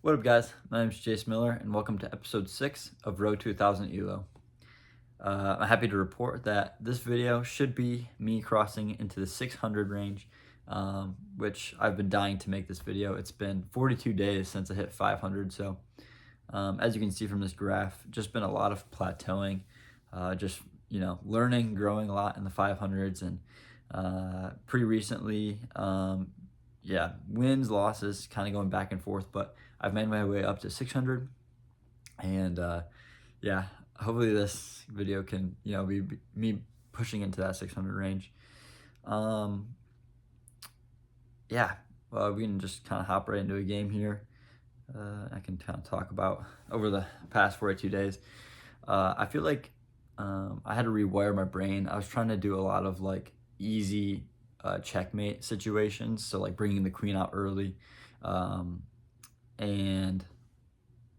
What up, guys? My name is Jace Miller, and welcome to episode 6 of Road to 1000 ELO. I'm happy to report that this video should be me crossing into the 600 range, which I've been dying to make this video. It's been 42 days since I hit 500, so as you can see from this graph, just been a lot of plateauing, just learning, growing a lot in the 500s, and pretty recently, wins, losses, kind of going back and forth, but I've made my way up to 600, and hopefully this video can be me pushing into that 600 range. We can just kind of hop right into a game here. I can kind of talk about over the past 42 days. I feel like I had to rewire my brain. I was trying to do a lot of like easy checkmate situations, so like bringing the queen out early, and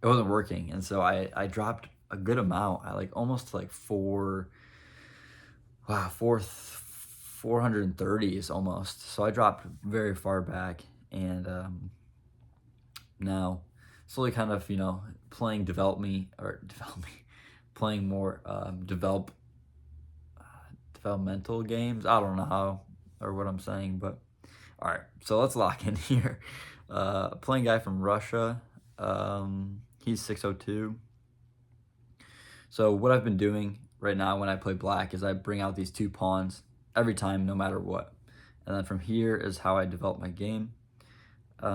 it wasn't working, and so I dropped a good amount. I like almost like 430s almost, so I dropped very far back, and now slowly kind of playing playing more developmental games. I don't know how or what I'm saying, but all right, so let's lock in here. Playing guy from Russia. He's 602. So what I've been doing right now when I play black is I bring out these two pawns every time, no matter what. And then from here is how I develop my game. What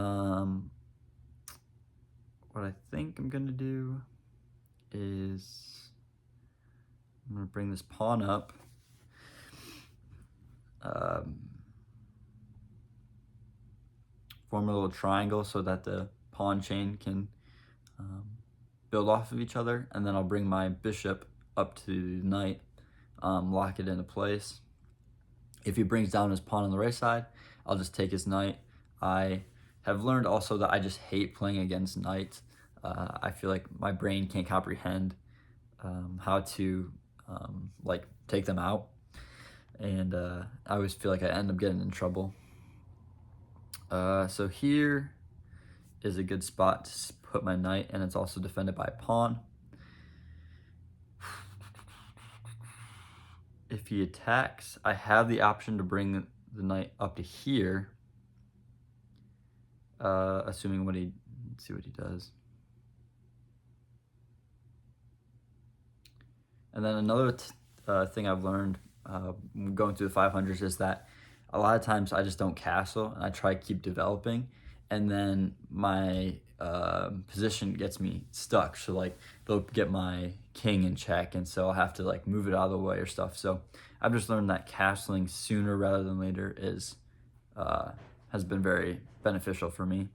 I think I'm gonna do is I'm gonna bring this pawn up. Form a little triangle so that the pawn chain can build off of each other, and then I'll bring my bishop up to the knight, lock it into place. If he brings down his pawn on the right side, I'll just take his knight. I have learned also that I just hate playing against knights. I feel like my brain can't comprehend how to take them out, and I always feel like I end up getting in trouble. So here is a good spot to put my knight, and it's also defended by a pawn. If he attacks, I have the option to bring the knight up to here, assuming let's see what he does. And then another thing I've learned going through the 500s is that a lot of times I just don't castle, and I try to keep developing, and then my position gets me stuck. So like they'll get my king in check, and so I'll have to like move it out of the way or stuff. So I've just learned that castling sooner rather than later has been very beneficial for me.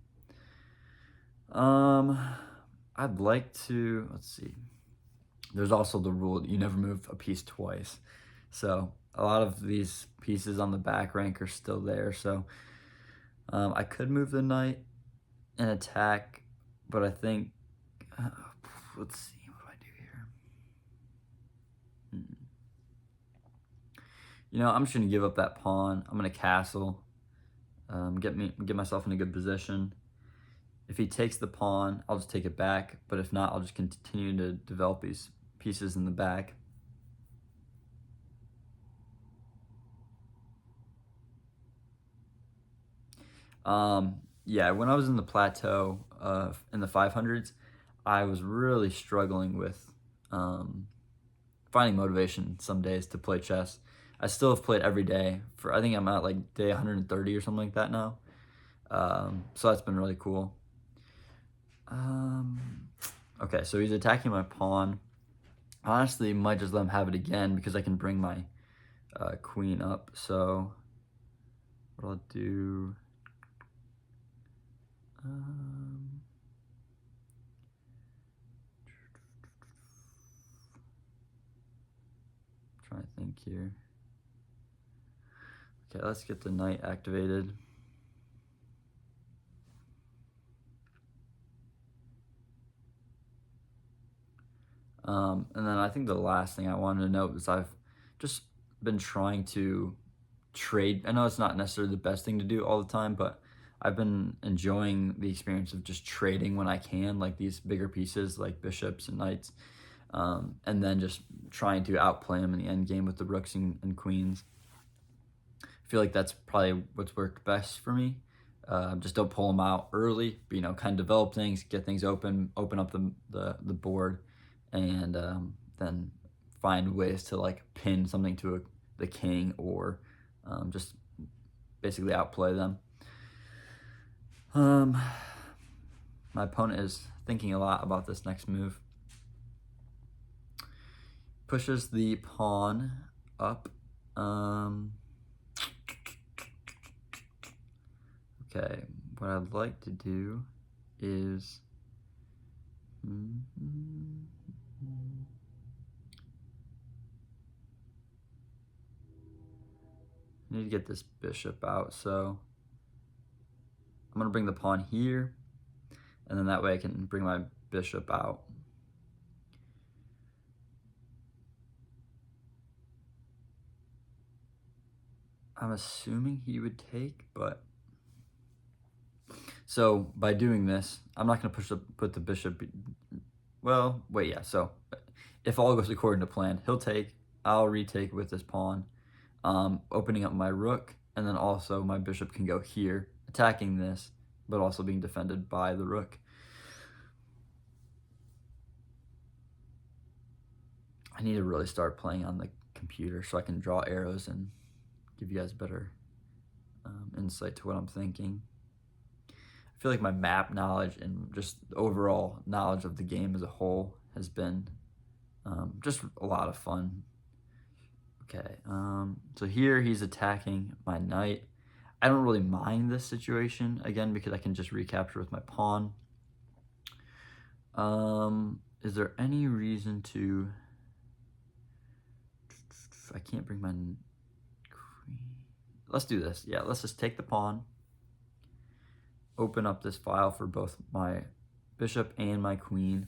I'd like to, let's see. There's also the rule that you never move a piece twice. So a lot of these pieces on the back rank are still there. So I could move the knight and attack, but I think, let's see, what do I do here? I'm just gonna give up that pawn. I'm gonna castle, get myself in a good position. If he takes the pawn, I'll just take it back, but if not, I'll just continue to develop these pieces in the back. When I was in the plateau in the 500s, I was really struggling with finding motivation some days to play chess. I still have played every day I think I'm at like day 130 or something like that now. So that's been really cool. Okay, so he's attacking my pawn. Honestly, might just let him have it again because I can bring my queen up. So what I'll do, trying to think here. Okay, let's get the knight activated. And then I think the last thing I wanted to note is I've just been trying to trade. I know it's not necessarily the best thing to do all the time, but I've been enjoying the experience of just trading when I can, like these bigger pieces like bishops and knights, and then just trying to outplay them in the end game with the rooks and queens. I feel like that's probably what's worked best for me. Just don't pull them out early, but, kind of develop things, get things open up the board, and then find ways to like pin something to the king, or just basically outplay them. My opponent is thinking a lot about this next move. Pushes the pawn up. Okay, what I'd like to do is I need to get this bishop out, so I'm gonna bring the pawn here, and then that way I can bring my bishop out. I'm assuming he would take, but so by doing this, I'm not gonna put the bishop. Well, wait, yeah. So if all goes according to plan, he'll take. I'll retake with this pawn, opening up my rook, and then also my bishop can go here, attacking this, but also being defended by the rook. I need to really start playing on the computer so I can draw arrows and give you guys better insight to what I'm thinking. I feel like my map knowledge and just overall knowledge of the game as a whole has been just a lot of fun. Okay, so here he's attacking my knight. I don't really mind this situation, again, because I can just recapture with my pawn. Is there any reason to... I can't bring my queen. Let's do this. Yeah, let's just take the pawn, open up this file for both my bishop and my queen.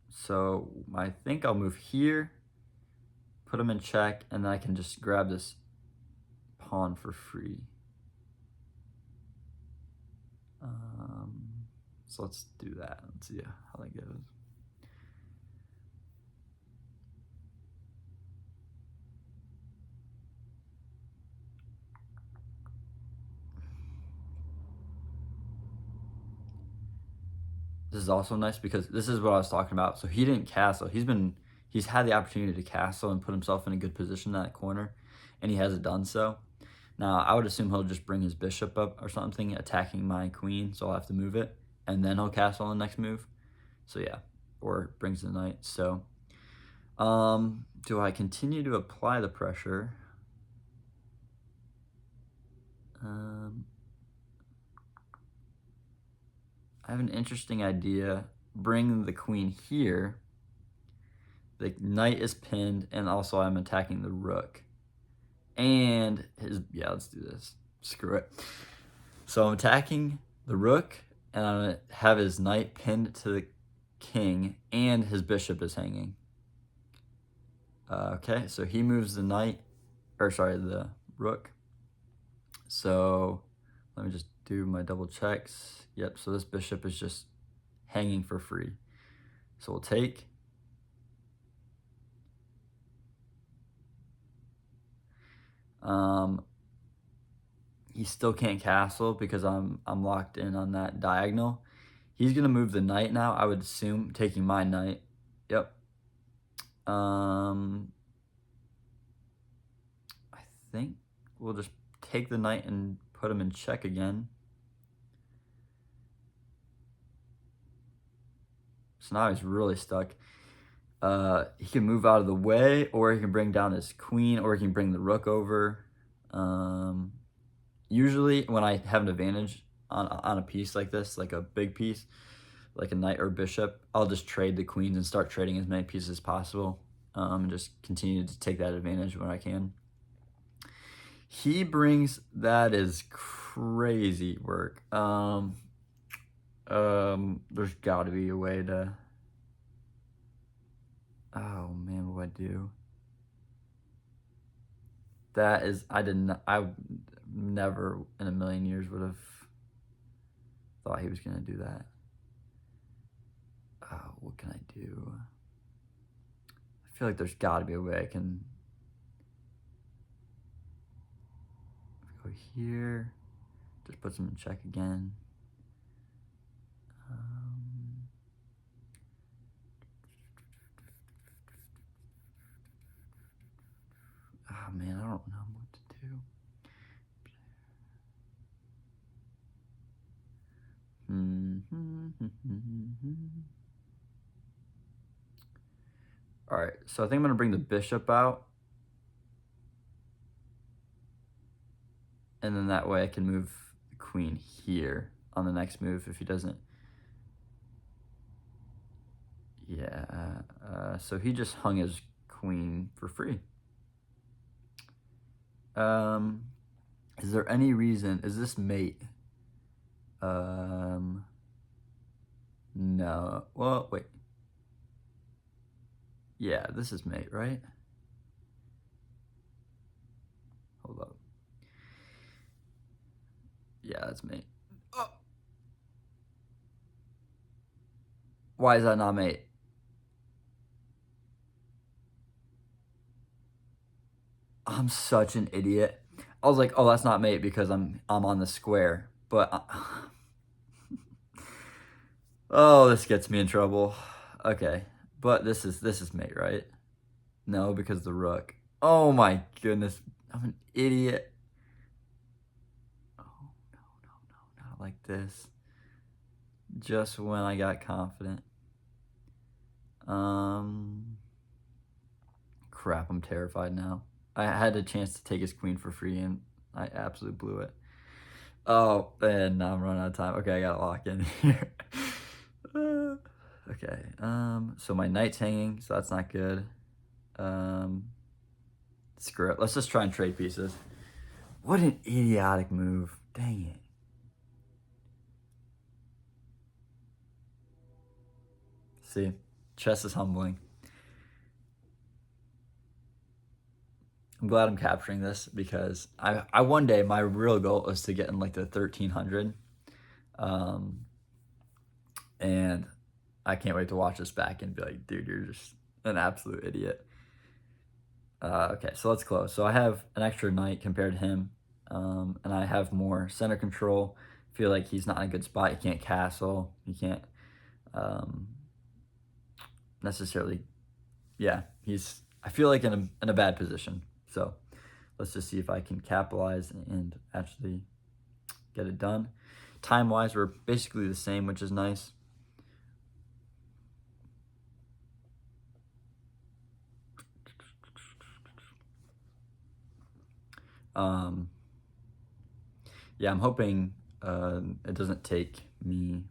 So I think I'll move here, put them in check, and then I can just grab this pawn for free. So let's do that. Let's see how that goes. This is also nice because this is what I was talking about. So he didn't castle. He's had the opportunity to castle and put himself in a good position in that corner, and he hasn't done so. Now, I would assume he'll just bring his bishop up or something, attacking my queen, so I'll have to move it, and then he'll castle on the next move. So yeah, or brings the knight. So do I continue to apply the pressure? I have an interesting idea. Bring the queen here. The knight is pinned, and also I'm attacking the rook. And yeah, let's do this. Screw it. So I'm attacking the rook, and I'm gonna have his knight pinned to the king, and his bishop is hanging. Okay, so he moves the knight, or sorry, the rook. So let me just do my double checks. Yep, so this bishop is just hanging for free. So we'll take. He still can't castle because I'm locked in on that diagonal. He's gonna move the knight now, I would assume, taking my knight. Yep. I think we'll just take the knight and put him in check again. So now he's really stuck. He can move out of the way, or he can bring down his queen, or he can bring the rook over. Usually when I have an advantage on a piece like this, like a big piece, like a knight or bishop, I'll just trade the queens and start trading as many pieces as possible, and just continue to take that advantage when I can. He brings, that is crazy work. There's got to be a way to... Oh man, what do I do? That is, I never in a million years would have thought he was gonna do that. Oh, what can I do? I feel like there's gotta be a way I can go here. Just puts him in check again. Oh man, I don't know what to do. All right, so I think I'm gonna bring the bishop out, and then that way I can move the queen here on the next move if he doesn't. Yeah, so he just hung his queen for free. Is there any reason, is this mate? No, well, wait. Yeah, this is mate, right? Hold up. Yeah, that's mate. Oh. Why is that not mate? I'm such an idiot. I was like, oh, that's not mate because I'm on the square. But oh, this gets me in trouble. Okay, but this is mate, right? No, because the rook. Oh my goodness, I'm an idiot. Oh no, not like this. Just when I got confident. Crap, I'm terrified now. I had a chance to take his queen for free and I absolutely blew it. Oh, and now I'm running out of time. Okay, I gotta lock in here. Okay, so my knight's hanging, so that's not good. Screw it. Let's just try and trade pieces. What an idiotic move. Dang it. See, chess is humbling. I'm glad I'm capturing this because I one day, my real goal is to get in like the 1300. And I can't wait to watch this back and be like, dude, you're just an absolute idiot. Okay, so let's close. So I have an extra knight compared to him, and I have more center control. Feel like he's not in a good spot. He can't castle. He can't necessarily. Yeah, he's. I feel like in a bad position. So let's just see if I can capitalize and actually get it done. Time wise, we're basically the same, which is nice. Yeah, I'm hoping it doesn't take me.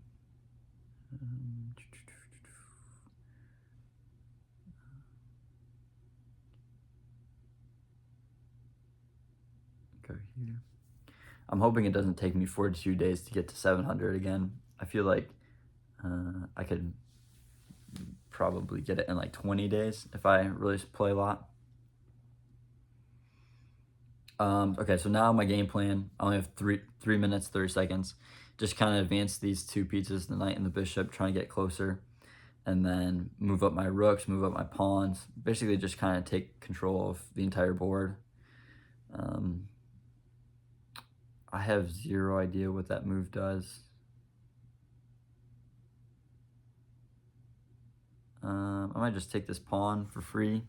Go here. I'm hoping it doesn't take me 42 days to get to 700 again. I feel like I could probably get it in like 20 days if I really play a lot. Okay, so now my game plan, I only have 3 minutes, 30 seconds. Just kind of advance these two pieces, the knight and the bishop, trying to get closer. And then move up my rooks, move up my pawns. Basically just kind of take control of the entire board. I have zero idea what that move does. I might just take this pawn for free.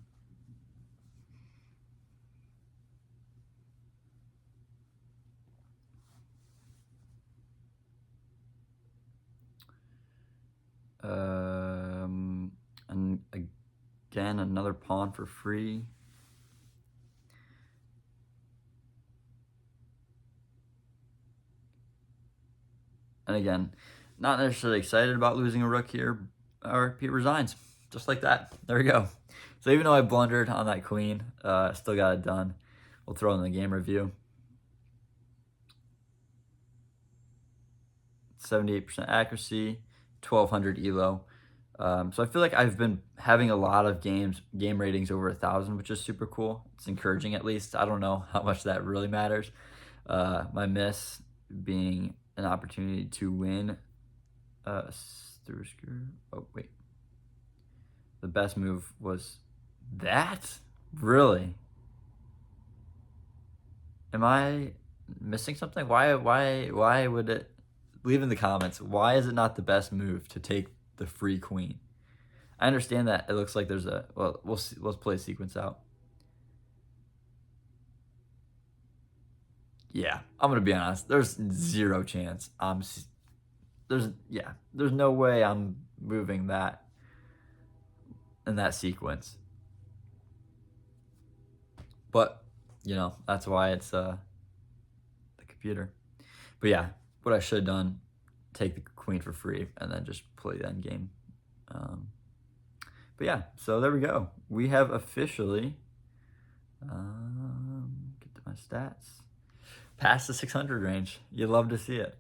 And again, another pawn for free. And again, not necessarily excited about losing a rook here, or he resigns. Just like that. There we go. So even though I blundered on that queen, still got it done. We'll throw in the game review. 78% accuracy, 1200 elo. So I feel like I've been having a lot of game ratings over 1,000, which is super cool. It's encouraging, at least. I don't know how much that really matters. My miss being an opportunity to win through screw. Oh wait, the best move was that. Really? Am I missing something? Why would it? Leave in the comments. Why is it not the best move to take the free queen? I understand that it looks like there's a, well, we'll see, let's play a sequence out. Yeah, I'm gonna be honest. There's zero chance. There's no way I'm moving that in that sequence. But that's why it's the computer. But yeah, what I should have done, take the queen for free and then just play the end game. But yeah, so there we go. We have officially get to my stats. Past the 600 range. You'd love to see it.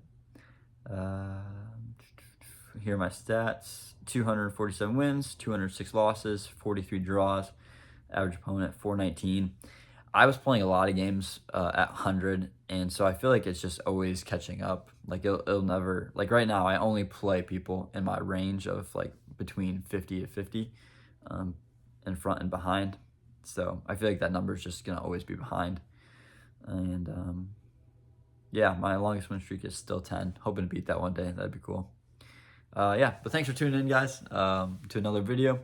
Here are my stats. 247 wins, 206 losses, 43 draws. Average opponent, 419. I was playing a lot of games at 100, and so I feel like it's just always catching up. Like, it'll never... Like, right now, I only play people in my range of, like, between 50 to 50 in front and behind. So I feel like that number is just going to always be behind. And, yeah, my longest win streak is still 10. Hoping to beat that one day. That'd be cool. Yeah, but thanks for tuning in, guys, to another video.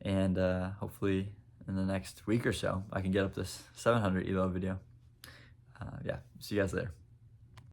And hopefully in the next week or so, I can get up this 700 ELO video. Yeah, see you guys later.